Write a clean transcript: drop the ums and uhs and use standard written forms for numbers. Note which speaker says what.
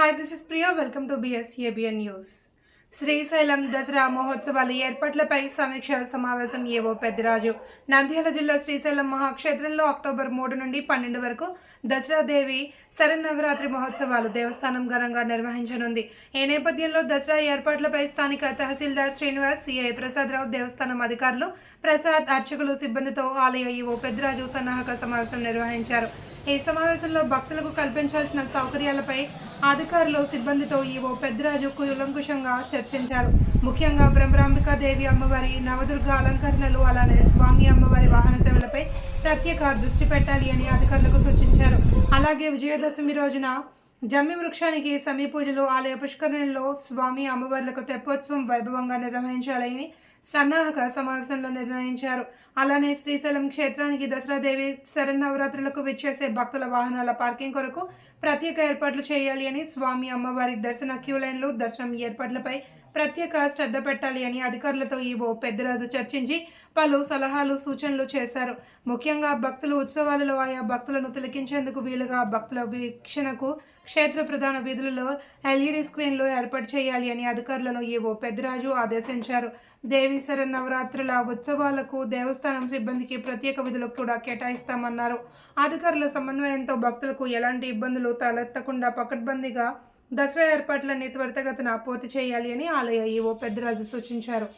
Speaker 1: Hi, this is Priya. Welcome to BSABN News. Srisailam Dasara మహోత్సవాల ఏర్పాట్లపై సమీక్ష సమావేశం ఏవో పెద్దిరాజు. నంద్యాల జిల్లా శ్రీశైలం మహాక్షేత్రంలో అక్టోబర్ 3 నుండి 12 వరకు దసరా దేవి శరన్నవరాత్రి మహోత్సవాలు దేవస్థానం ఘనంగా నిర్వహించనుంది. ఈ నేపథ్యంలో దసరా ఏర్పాట్లపై స్థానిక తహసీల్దార్ శ్రీనివాస్, సిఐ ప్రసాదరావు, దేవస్థానం అధికారులు, ప్రసాద్, అర్చకులు, సిబ్బందితో ఆలయ ఈవో పెద్దిరాజు సన్నాహక సమావేశం నిర్వహించారు. ఈ సమావేశంలో భక్తులకు కల్పించాల్సిన సౌకర్యాలపై అధికారులు, సిబ్బందితో ఈవో పెద్దిరాజు కూలంకుషంగా చర్చించారు. ముఖ్యంగా బ్రహ్మరాంబికాదేవి అమ్మవారి, నవదుర్గ అలంకరణలు, అలానే స్వామి అమ్మవారి వాహన సేవలపై ప్రత్యేక దృష్టి పెట్టాలి అని అధికారులకు సూచించారు. అలాగే విజయదశమి రోజున జమ్మి వృక్షానికి సమీ పూజలు, ఆలయ పుష్కరణలో స్వామి అమ్మవార్లకు తెప్పోత్సవం వైభవంగా నిర్వహించాలని సన్నాహక సమావేశంలో నిర్ణయించారు. అలానే శ్రీశైలం క్షేత్రానికి దసరాదేవి శరన్నవరాత్రులకు విచ్చేసే భక్తుల వాహనాల పార్కింగ్ కొరకు ప్రత్యేక ఏర్పాట్లు చేయాలి అని, స్వామి అమ్మవారి దర్శన క్యూ లైన్లు, దర్శనం ఏర్పాట్లపై ప్రత్యేక శ్రద్ధ పెట్టాలి అని అధికారులతో ఈవో పెద్దిరాజు చర్చించి పలు సలహాలు, సూచనలు చేశారు. ముఖ్యంగా భక్తులు ఉత్సవాలలో ఆయా భక్తులను తిలకించేందుకు వీలుగా భక్తుల వీక్షణకు క్షేత్ర ప్రధాన వీధులలో LED స్క్రీన్లు ఏర్పాటు చేయాలి అని అధికారులను ఈవో పెద్దిరాజు ఆదేశించారు. దేవి శరన్నవరాత్రుల ఉత్సవాలకు దేవస్థానం సిబ్బందికి ప్రత్యేక విధులు కూడా కేటాయిస్తామన్నారు. అధికారుల సమన్వయంతో భక్తులకు ఎలాంటి ఇబ్బందులు తలెత్తకుండా పకడ్బందీగా దసరా ఏర్పాట్లన్నీ త్వరితగతిన పూర్తి చేయాలి అని ఆలయ ఈవో పెద్దిరాజు సూచించారు.